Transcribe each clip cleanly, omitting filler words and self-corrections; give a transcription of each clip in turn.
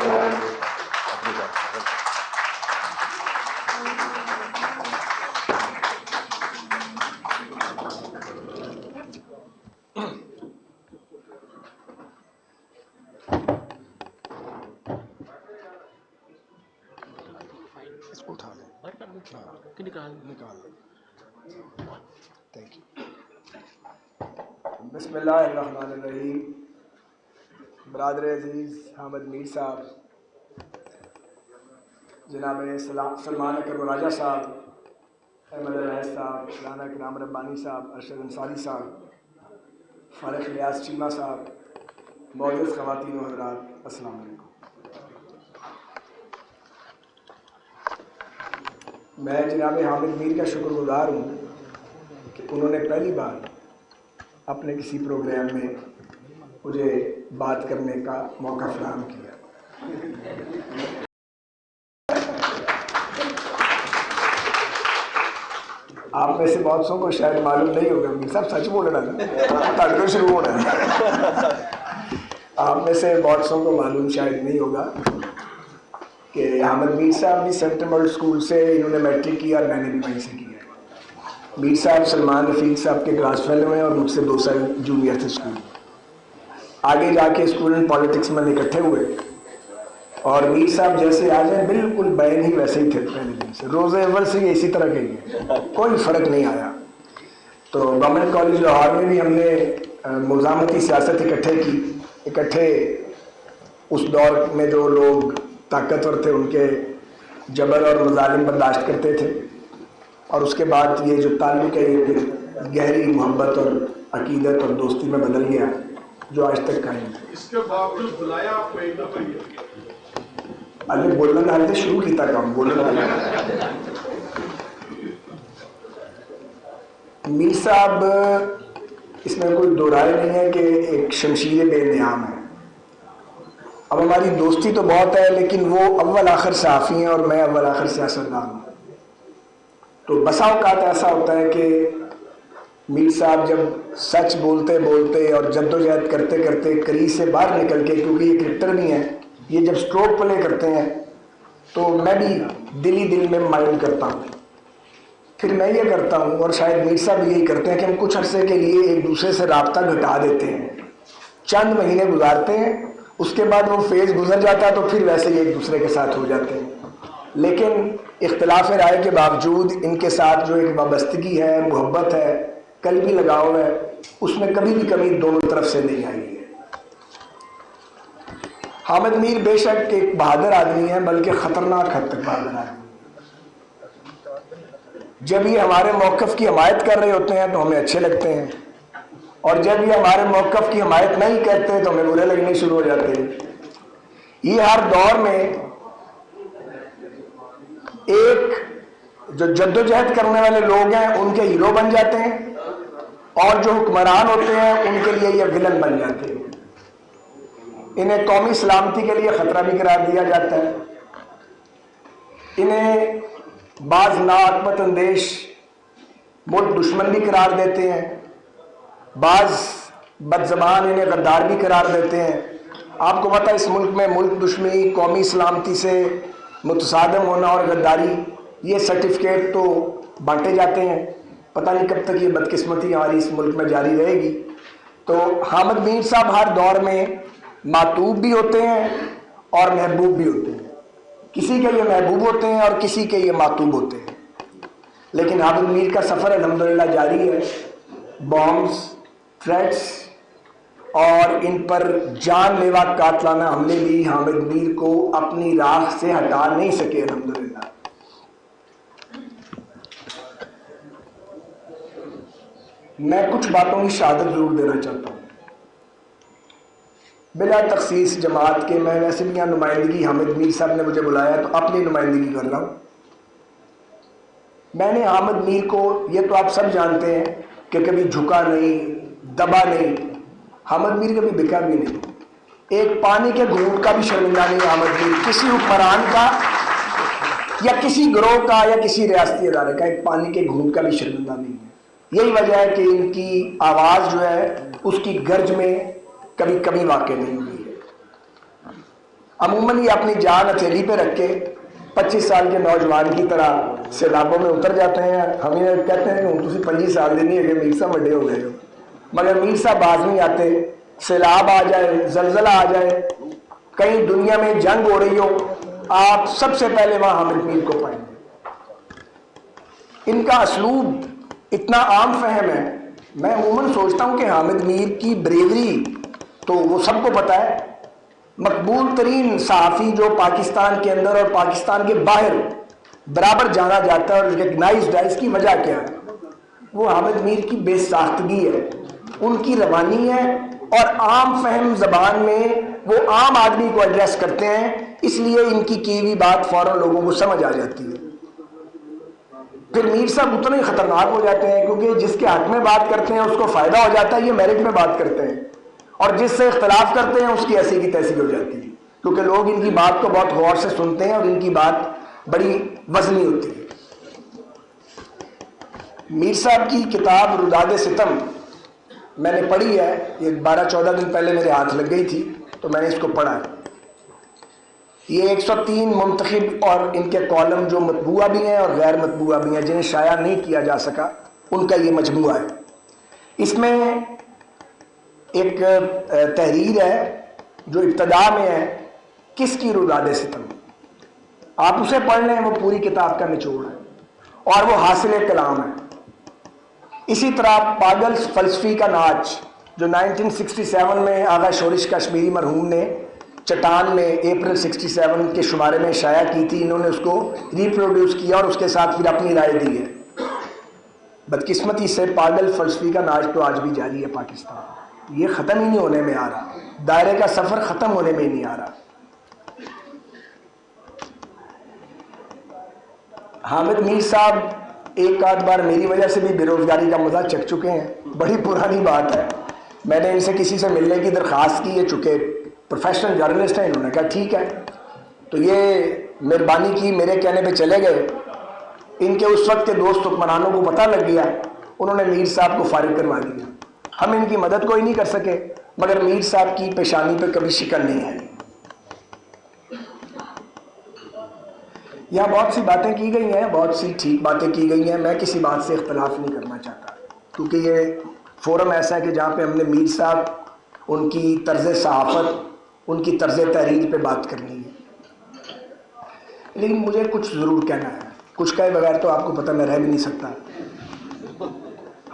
بسم اللہ الرحمن الرحیم. برادر عزیز حامد میر صاحب، جناب سلمان اکرم راجہ صاحب، احمد الرحیس صاحب، رانا کرام ربانی صاحب، ارشد انصاری صاحب، فارق الیاس چیمہ صاحب، معزز خواتین و حضرات، السلام علیکم. میں جناب حامد میر کا شکر گزار ہوں کہ انہوں نے پہلی بار اپنے کسی پروگرام میں مجھے بات کرنے کا موقع فراہم کیا. آپ میں سے بہت سو کو شاید معلوم نہیں ہوگا، میر صاحب سچ بول رہا نا، تاکہ شروع ہونا ہے. آپ میں سے بہت سو کو معلوم شاید نہیں ہوگا کہ حامد میر صاحب بھی سینٹرل ماڈل اسکول سے انہوں نے میٹرک کیا اور میں نے بھی وہیں سے کیا. میر صاحب سلمان رفیق صاحب کے کلاس فیلو ہیں اور مجھ سے 2 سال جونیئر تھے اسکول. آگے جا کے اسٹوڈنٹ پالیٹکس میں اکٹھے ہوئے اور میر صاحب جیسے آ جائیں بالکل بین ہی ویسے ہی تھے پہلے دن سے، روز اول سے ہی اسی طرح کے ہی، کوئی فرق نہیں آیا. تو گورنمنٹ کالج لاہور میں بھی ہم نے مزاحمتی سیاست اکٹھے اس دور میں جو لوگ طاقتور تھے ان کے جبر اور مظالم برداشت کرتے تھے، اور اس کے بعد یہ جو تعلق ہے یہ پھر گہری محبت اور عقیدت اور دوستی میں بدل گیا جو آج تک قائم ہے. اس کے باوجود بلایا آپ کو ایک دفعہ ابھی بولنا حال سے شروع کیتا کام بولنا. میر صاحب اس میں کوئی دو رائے نہیں ہے کہ ایک شمشیر بے نیام ہے. اب ہماری دوستی تو بہت ہے لیکن وہ اول آخر صحافی ہیں اور میں اول آخر سیاستدان ہوں. تو بسا اوقات ایسا ہوتا ہے کہ میر صاحب جب سچ بولتے اور جدوجہد کرتے کریز سے باہر نکل کے، کیونکہ یہ کرکٹر نہیں ہے، یہ جب سٹروک پلے کرتے ہیں تو میں بھی دل میں مائل کرتا ہوں. پھر میں یہ کرتا ہوں اور شاید میر صاحب یہی کرتے ہیں کہ ہم کچھ عرصے کے لیے ایک دوسرے سے رابطہ گھٹا دیتے ہیں، چند مہینے گزارتے ہیں، اس کے بعد وہ فیز گزر جاتا ہے تو پھر ویسے ہی ایک دوسرے کے ساتھ ہو جاتے ہیں. لیکن اختلاف رائے کے باوجود ان کے ساتھ جو ایک وابستگی ہے، محبت ہے، قلبی لگاؤ ہے، اس میں کبھی بھی کمی دونوں طرف سے نہیں آئی ہے. حامد میر بے شک ایک بہادر آدمی ہے، بلکہ خطرناک حد تک بہادر آدمی. جب یہ ہمارے موقف کی حمایت کر رہے ہوتے ہیں تو ہمیں اچھے لگتے ہیں، اور جب یہ ہمارے موقف کی حمایت نہیں کرتے تو ہمیں برے لگنے شروع ہو جاتے ہیں. یہ ہر دور میں ایک جو جدوجہد کرنے والے لوگ ہیں ان کے ہیرو بن جاتے ہیں، اور جو حکمران ہوتے ہیں ان کے لیے یہ ویلن بن جاتے ہیں. انہیں قومی سلامتی کے لیے خطرہ بھی قرار دیا جاتا ہے. انہیں بعض ناعاقبت اندیش ملک دشمن بھی قرار دیتے ہیں، بعض بد زبان انہیں غدار بھی قرار دیتے ہیں. آپ کو پتہ اس ملک میں ملک دشمنی، قومی سلامتی سے متصادم ہونا اور غداری، یہ سرٹیفکیٹ تو بانٹے جاتے ہیں. پتہ نہیں کب تک یہ بدقسمتی ہماری اس ملک میں جاری رہے گی. تو حامد میر صاحب ہر دور میں معتوب بھی ہوتے ہیں اور محبوب بھی ہوتے ہیں. کسی کے لیے محبوب ہوتے ہیں اور کسی کے لیے معتوب ہوتے ہیں. لیکن حامد میر کا سفر الحمدللہ جاری ہے. بامز، تھریٹس اور ان پر جان لیوا قاتلانہ حملے بھی حامد میر کو اپنی راہ سے ہٹا نہیں سکے الحمدللہ. میں کچھ باتوں کی شہادت ضرور دینا چاہتا ہوں بلا تخصیص جماعت کے. میں ویسے بھی یہاں نمائندگی حامد میر صاحب نے مجھے بلایا تو اپنی نمائندگی کر رہا ہوں. میں نے حامد میر کو، یہ تو آپ سب جانتے ہیں کہ کبھی جھکا نہیں، دبا نہیں. حامد میر کبھی بکا بھی نہیں. ایک پانی کے گھونٹ کا بھی شرمندہ نہیں حامد میر، کسی حکمران کا یا کسی گروہ کا یا کسی ریاستی ادارے کا ایک پانی کے گھونٹ کا بھی شرمندہ نہیں ہے. یہی وجہ ہے کہ ان کی آواز جو ہے اس کی گرج میں کبھی کمی واقع نہیں ہوئی ہے. عموماً یہ اپنی جان ہتھیلی پہ رکھ کے 25 سال کے نوجوان کی طرح سیلابوں میں اتر جاتے ہیں. ہم یہ کہتے ہیں کہ تسی 25 سال دے نہیں ہے کہ میر صاحب بڑے ہو گئے ہو, مگر میر صاحب باز نہیں آتے. سیلاب آ جائے, زلزلہ آ جائے, کہیں دنیا میں جنگ ہو رہی ہو, آپ سب سے پہلے وہاں حامد میر کو پائیں گے. ان کا اسلوب اتنا عام فہم ہے. میں عموماً سوچتا ہوں کہ حامد میر کی بریوری تو وہ سب کو پتہ ہے. مقبول ترین صحافی جو پاکستان کے اندر اور پاکستان کے باہر برابر جانا جاتا ہے اور ریکگنائزڈ ہے, اس کی وجہ کیا ہے؟ وہ حامد میر کی بے ساختگی ہے, ان کی روانی ہے, اور عام فہم زبان میں وہ عام آدمی کو ایڈریس کرتے ہیں, اس لیے ان کی ہوئی بات فوراً لوگوں کو سمجھ آ جاتی ہے. پھر میر صاحب اتنے ہی خطرناک ہو جاتے ہیں کیونکہ جس کے حق میں بات کرتے ہیں اس کو فائدہ ہو جاتا ہے, یہ میرٹ میں بات کرتے ہیں, اور جس سے اختلاف کرتے ہیں اس کی ایسی کی تیسی ہو جاتی ہے, کیونکہ لوگ ان کی بات کو بہت غور سے سنتے ہیں اور ان کی بات بڑی وزنی ہوتی ہے. میر صاحب کی کتاب روداد ستم میں نے پڑھی ہے, یہ 12-14 دن پہلے میرے ہاتھ لگ گئی تھی تو میں نے اس کو پڑھا ہے. یہ 103 منتخب اور ان کے کالم جو مطبوعہ بھی ہیں اور غیر مطبوعہ بھی ہیں, جنہیں شائع نہیں کیا جا سکا, ان کا یہ مجموعہ ہے. اس میں ایک تحریر ہے جو ابتدا میں ہے, کس کی روداد ستم. آپ اسے پڑھ لیں, وہ پوری کتاب کا نچوڑ ہے اور وہ حاصل کلام ہے. اسی طرح پاگل فلسفی کا ناچ جو 1967 میں آغا شورش کشمیری مرحوم نے چٹان میں اپریل 67 کے شمارے میں شائع کی تھی, انہوں نے اس کو ریپروڈیوس کیا اور اس کے ساتھ پھر اپنی رائے دی ہے. بدقسمتی سے پاگل فلسفی کا ناچ تو آج بھی جاری ہے پاکستان, یہ ختم ہی نہیں ہونے میں آ رہا, دائرے کا سفر ختم ہونے میں نہیں آ رہا. حامد میر صاحب ایک آدھ بار میری وجہ سے بھی بے روزگاری کا مزہ چکھ چکے ہیں, بڑی پرانی بات ہے. میں نے ان سے کسی سے ملنے کی درخواست کی, یہ چکے پروفیشنل جرنلسٹ ہیں, انہوں نے کہا ٹھیک ہے, تو یہ مہربانی کی, میرے کہنے پہ چلے گئے. ان کے اس وقت کے دوست حکمرانوں کو پتہ لگ گیا, انہوں نے میر صاحب کو فارغ کروا دیا. ہم ان کی مدد کوئی نہیں کر سکے, مگر میر صاحب کی پیشانی پہ کبھی شکن نہیں آئی. یہاں بہت سی باتیں کی گئی ہیں, بہت سی ٹھیک باتیں کی گئی ہیں, میں کسی بات سے اختلاف نہیں کرنا چاہتا, کیونکہ یہ فورم ایسا ہے کہ جہاں پہ ہم نے میر صاحب, ان کی طرز صحافت, ان کی طرز تحریر پہ بات کرنی ہے. لیکن مجھے کچھ ضرور کہنا ہے, کچھ کہے بغیر تو آپ کو پتہ میں رہ بھی نہیں سکتا.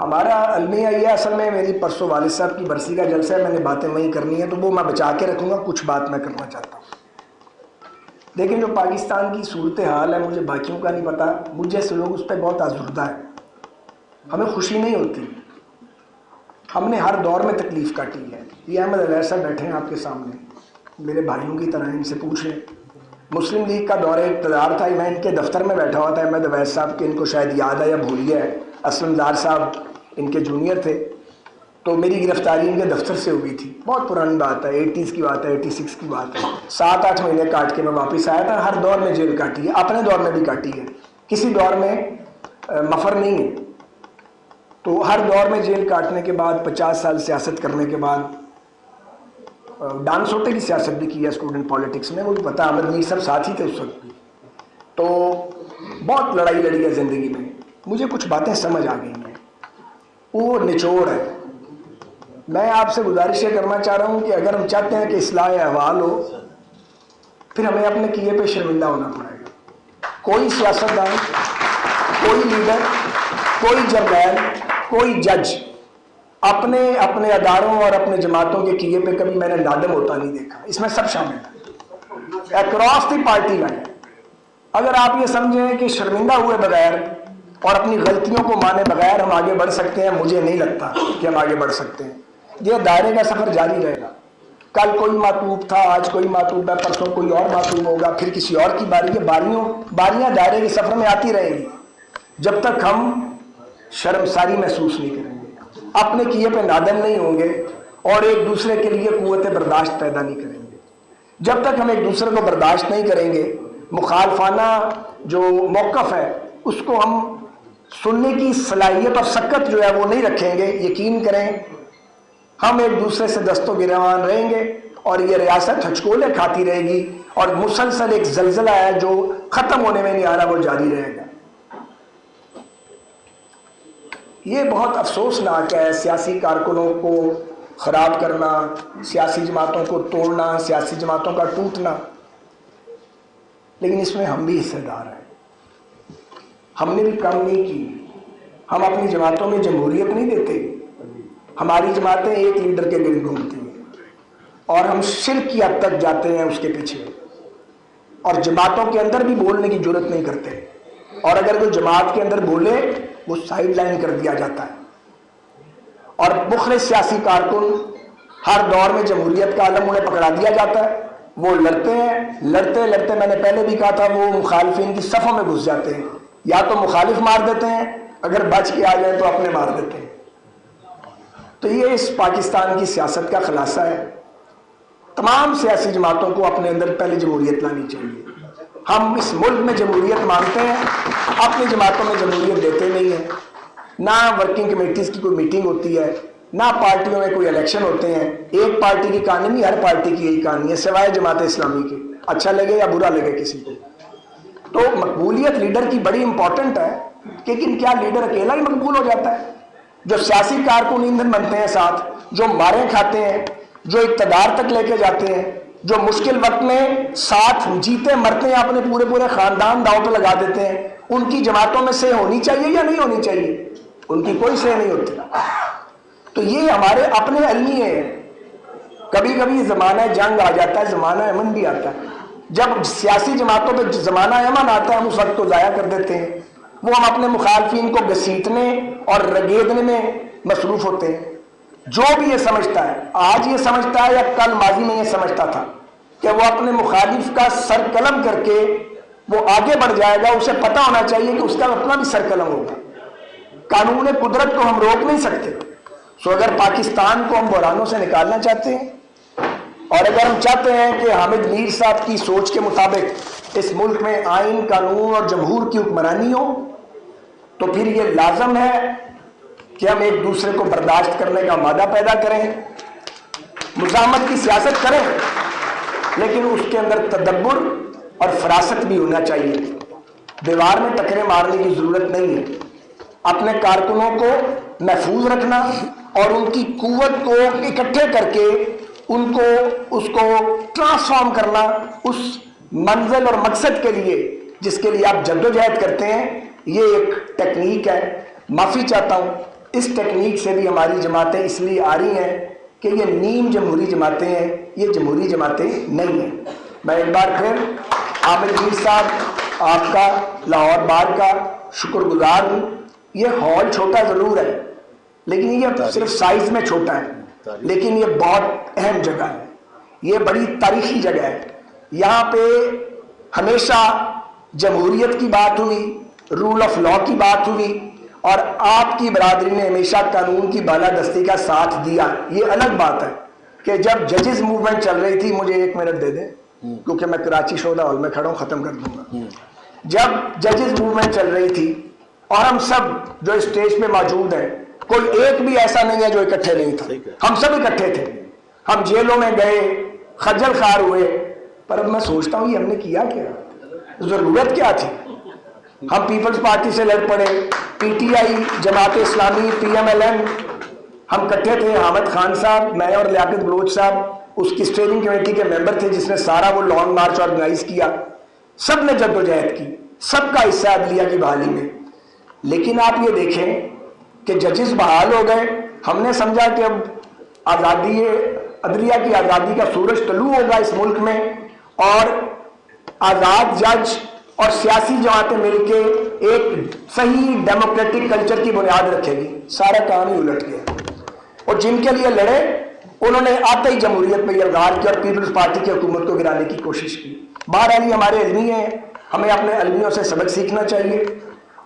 ہمارا المیہ یہ اصل میں, میری پرسوں والد صاحب کی برسی کا جلسہ ہے, میں نے باتیں وہیں کرنی ہیں تو وہ میں بچا کے رکھوں گا, کچھ بات میں کرنا چاہتا ہوں. لیکن جو پاکستان کی صورتحال ہے, مجھے باقیوں کا نہیں پتا, مجھ جیسے لوگ اس پہ بہت آزردہ ہیں. ہمیں خوشی نہیں ہوتی, ہم نے ہر دور میں تکلیف کاٹی ہے. یہ احمد اویس صاحب بیٹھے ہیں آپ کے سامنے, میرے بھائیوں کی طرح, ان سے پوچھ لیں. مسلم لیگ کا دور اقتدار تھا, میں ان کے دفتر میں بیٹھا ہوا تھا, احمد اویس صاحب کے, ان کو شاید یاد ہے یا بھول گیا ہے, اسلم دار صاحب ان کے جونیئر تھے, تو میری گرفتاری ان کے دفتر سے ہوئی تھی. بہت پرانی بات ہے, 80s کی بات ہے, 86 کی بات ہے. 7-8 مہینے کاٹ کے میں واپس آیا تھا. ہر دور میں جیل کاٹی ہے, اپنے دور میں بھی کاٹی ہے, کسی دور میں مفر نہیں ہے. تو ہر دور میں جیل کاٹنے کے بعد, 50 سال سیاست کرنے کے بعد, ڈان سوٹے کی سیاست بھی کی ہے اسٹوڈنٹ پالیٹکس میں, وہ بھی پتہ, احمد میر صاحب ساتھی تھے اس وقت بھی. تو بہت لڑائی لڑی ہے زندگی میں, مجھے کچھ باتیں سمجھ آ گئی ہیں, وہ نچوڑ ہے. میں آپ سے گزارش یہ کرنا چاہ رہا ہوں کہ اگر ہم چاہتے ہیں کہ اصلاح احوال ہو, پھر ہمیں اپنے کیے پہ شرمندہ ہونا پڑے گا. کوئی سیاستدان, کوئی لیڈر, کوئی جرنیل, کوئی جج اپنے اداروں اور اپنے جماعتوں کے کیے پہ کبھی میں نے نادم ہوتا نہیں دیکھا. اس میں سب شامل ہیں, اکراس دی پارٹی لائن. اگر آپ یہ سمجھیں کہ شرمندہ ہوئے بغیر اور اپنی غلطیوں کو مانے بغیر ہم آگے بڑھ سکتے ہیں, مجھے نہیں لگتا کہ ہم آگے بڑھ سکتے ہیں. یہ دائرے کا سفر جاری رہے گا. کل کوئی معطوب تھا, آج کوئی معطوب ہے, پرسوں کوئی اور معطوب ہوگا, پھر کسی اور کی باری ہے. باریاں دائرے کے سفر میں آتی رہیں گی جب تک ہم شرمساری محسوس نہیں کریں گے, اپنے کیے پہ نادم نہیں ہوں گے اور ایک دوسرے کے لیے قوت برداشت پیدا نہیں کریں گے. جب تک ہم ایک دوسرے کو برداشت نہیں کریں گے, مخالفانہ جو موقف ہے اس کو ہم سننے کی صلاحیت اور سکت جو ہے وہ نہیں رکھیں گے, یقین کریں ہم ایک دوسرے سے دست و گریبان رہیں گے اور یہ ریاست ہچکولے کھاتی رہے گی اور مسلسل ایک زلزلہ ہے جو ختم ہونے میں نہیں آ رہا، وہ جاری رہے گا۔ یہ بہت افسوسناک ہے، سیاسی کارکنوں کو خراب کرنا، سیاسی جماعتوں کو توڑنا، سیاسی جماعتوں کا ٹوٹنا، لیکن اس میں ہم بھی حصے دار ہیں۔ ہم نے بھی کم نہیں کی، ہم اپنی جماعتوں میں جمہوریت نہیں دیتے، ہماری جماعتیں ایک لیڈر کے گرد گھومتی ہیں اور ہم شرک کی حد تک جاتے ہیں اس کے پیچھے، اور جماعتوں کے اندر بھی بولنے کی جرت نہیں کرتے، اور اگر کوئی جماعت کے اندر بولے وہ سائیڈ لائن کر دیا جاتا ہے۔ اور مخلص سیاسی کارکن ہر دور میں جمہوریت کا علم انہیں پکڑا دیا جاتا ہے، وہ لڑتے ہیں، لڑتے لڑتے میں نے پہلے بھی کہا تھا وہ مخالفین کی صفوں میں گھس جاتے ہیں، یا تو مخالف مار دیتے ہیں، اگر بچ کے آ جائیں تو اپنے مار دیتے ہیں۔ تو یہ اس پاکستان کی سیاست کا خلاصہ ہے۔ تمام سیاسی جماعتوں کو اپنے اندر پہلے جمہوریت لانی چاہیے۔ ہم اس ملک میں جمہوریت مانگتے ہیں، اپنی جماعتوں میں جمہوریت دیتے نہیں ہیں، نہ ورکنگ کمیٹیز کی کوئی میٹنگ ہوتی ہے، نہ پارٹیوں میں کوئی الیکشن ہوتے ہیں۔ ایک پارٹی کی کہانی نہیں، ہر پارٹی کی یہی کہانی ہے سوائے جماعت اسلامی کے، اچھا لگے یا برا لگے کسی کو۔ تو مقبولیت لیڈر کی بڑی امپورٹنٹ ہے، لیکن کیا لیڈر اکیلا ہی مقبول ہو جاتا ہے؟ جو سیاسی کارکن ایندھن بنتے ہیں ساتھ، جو ماریں کھاتے ہیں، جو اقتدار تک لے کے جاتے ہیں، جو مشکل وقت میں ساتھ جیتے مرتے ہیں، اپنے پورے پورے خاندان داؤ پہ لگا دیتے ہیں، ان کی جماعتوں میں سے ہونی چاہیے یا نہیں ہونی چاہیے؟ ان کی کوئی سے نہیں ہوتی۔ تو یہ ہمارے اپنے علمی ہے۔ کبھی کبھی زمانہ جنگ آ جاتا ہے، زمانہ امن بھی آتا ہے۔ جب سیاسی جماعتوں پہ زمانہ امن آتا ہے ہم اس وقت کو ضائع کر دیتے ہیں، وہ ہم اپنے مخالفین کو گھسیٹنے اور رگیدنے میں مصروف ہوتے ہیں۔ جو بھی یہ سمجھتا ہے، آج یہ سمجھتا ہے یا کل ماضی میں یہ سمجھتا تھا کہ وہ اپنے مخالف کا سر قلم کر کے وہ آگے بڑھ جائے گا، اسے پتہ ہونا چاہیے کہ اس کا اپنا بھی سر قلم ہوگا۔ قانون قدرت کو ہم روک نہیں سکتے۔ سو اگر پاکستان کو ہم بحرانوں سے نکالنا چاہتے ہیں، اور اگر ہم چاہتے ہیں کہ حامد میر صاحب کی سوچ کے مطابق اس ملک میں آئین، قانون اور جمہور کی حکمرانی ہو، تو پھر یہ لازم ہے کہ ہم ایک دوسرے کو برداشت کرنے کا مادہ پیدا کریں، مزاحمت کی سیاست کریں، لیکن اس کے اندر تدبر اور فراست بھی ہونا چاہیے۔ دیوار میں ٹکرے مارنے کی ضرورت نہیں ہے۔ اپنے کارکنوں کو محفوظ رکھنا اور ان کی قوت کو اکٹھے کر کے ان کو اس کو ٹرانسفارم کرنا اس منزل اور مقصد کے لیے جس کے لیے آپ جدوجہد کرتے ہیں، یہ ایک ٹیکنیک ہے۔ معافی چاہتا ہوں، اس ٹیکنیک سے بھی ہماری جماعتیں اس لیے آ رہی ہیں کہ یہ نیم جمہوری جماعتیں ہیں، یہ جمہوری جماعتیں نہیں ہیں۔ میں ایک بار پھر عامر میر صاحب آپ کا لاہور بار کا شکر گزار ہوں۔ یہ ہال چھوٹا ضرور ہے، لیکن یہ صرف سائز میں چھوٹا ہے، لیکن یہ بہت اہم جگہ ہے، یہ بڑی تاریخی جگہ ہے۔ یہاں پہ ہمیشہ جمہوریت کی بات ہوئی، رول آف لا کی بات ہوئی، اور آپ کی برادری نے ہمیشہ قانون کی بالادستی کا ساتھ دیا۔ یہ الگ بات ہے کہ جب ججز موومنٹ چل رہی تھی، مجھے 1 منٹ دے دیں کیونکہ میں کراچی شودا ہال میں کھڑا ہوں، ختم کر دوں گا۔ جب ججز موومنٹ چل رہی تھی اور ہم سب جو اسٹیج پہ موجود ہیں، کوئی ایک بھی ایسا نہیں ہے جو اکٹھے نہیں تھا، ہم سب اکٹھے تھے۔ ہم جیلوں میں گئے، خجل خوار ہوئے، پر اب میں سوچتا ہوں یہ ہم نے کیا کیا، ضرورت کیا تھی؟ ہم پیپلز پارٹی سے لڑ پڑے، P T I, Jamaat Islami, P M L N, ہم اکٹھے تھے۔ حامد خان صاحب، میں اور لیاقت بلوچ صاحب اس کی اسٹیئرنگ کمیٹی کے ممبر تھے جس نے سارا وہ لانگ مارچ آرگنائز کیا۔ سب نے جدوجہد کی، سب کا حصہ عدلیہ کی بحالی میں۔ لیکن آپ یہ دیکھیں کہ ججز بحال ہو گئے، ہم نے سمجھا کہ اب آزادی عدلیہ کی آزادی کا سورج طلوع ہوگا اس ملک میں، اور آزاد جج اور سیاسی جماعتیں مل کے ایک صحیح ڈیموکریٹک کلچر کی بنیاد رکھے گی۔ سارا کام ہی الٹ گیا، اور جن کے لیے لڑے انہوں نے آتے ہی جمہوریت میں یلغار کیا اور پیپلز پارٹی کی حکومت کو گرانے کی کوشش کی۔ بہرحال یہ ہمارے علمی ہیں، ہمیں اپنے علمیوں سے سبق سیکھنا چاہیے،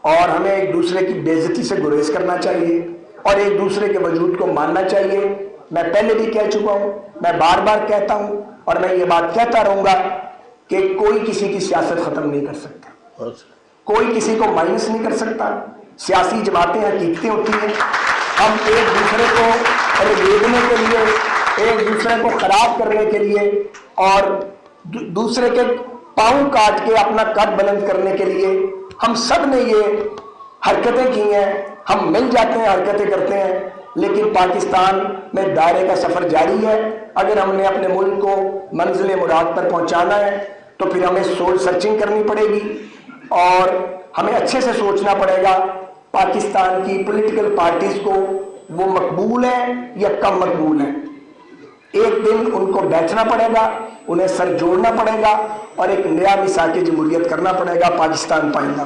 اور ہمیں ایک دوسرے کی بے عزتی سے گریز کرنا چاہیے، اور ایک دوسرے کے وجود کو ماننا چاہیے۔ میں پہلے بھی کہہ چکا ہوں، میں بار بار کہتا ہوں، اور میں یہ بات کہتا رہوں گا کہ کوئی کسی کی سیاست ختم نہیں کر سکتا، کوئی کسی کو مائنس نہیں کر سکتا۔ سیاسی جماعتیں حقیقتیں ہوتی ہیں، ہم ایک دوسرے کو ریڑھنے کے لیے ایک دوسرے کو خراب کرنے کے لیے اور دوسرے کے پاؤں کاٹ کے اپنا قد بلند کرنے کے لیے ہم سب نے یہ حرکتیں کی ہیں. ہم مل جاتے ہیں، حرکتیں کرتے ہیں، لیکن پاکستان میں دائرے کا سفر جاری ہے. اگر ہم نے اپنے ملک کو منزل مراد پر پہنچانا ہے تو پھر ہمیں سول سرچنگ کرنی پڑے گی اور ہمیں اچھے سے سوچنا پڑے گا پاکستان کی پولیٹیکل پارٹیز کو وہ مقبول ہیں یا کم مقبول ہیں. ایک دن ان کو بیٹھنا پڑے گا، انہیں سر جوڑنا پڑے گا اور ایک نیا میثاق جمہوریت کرنا پڑے گا. پاکستان پائندہ.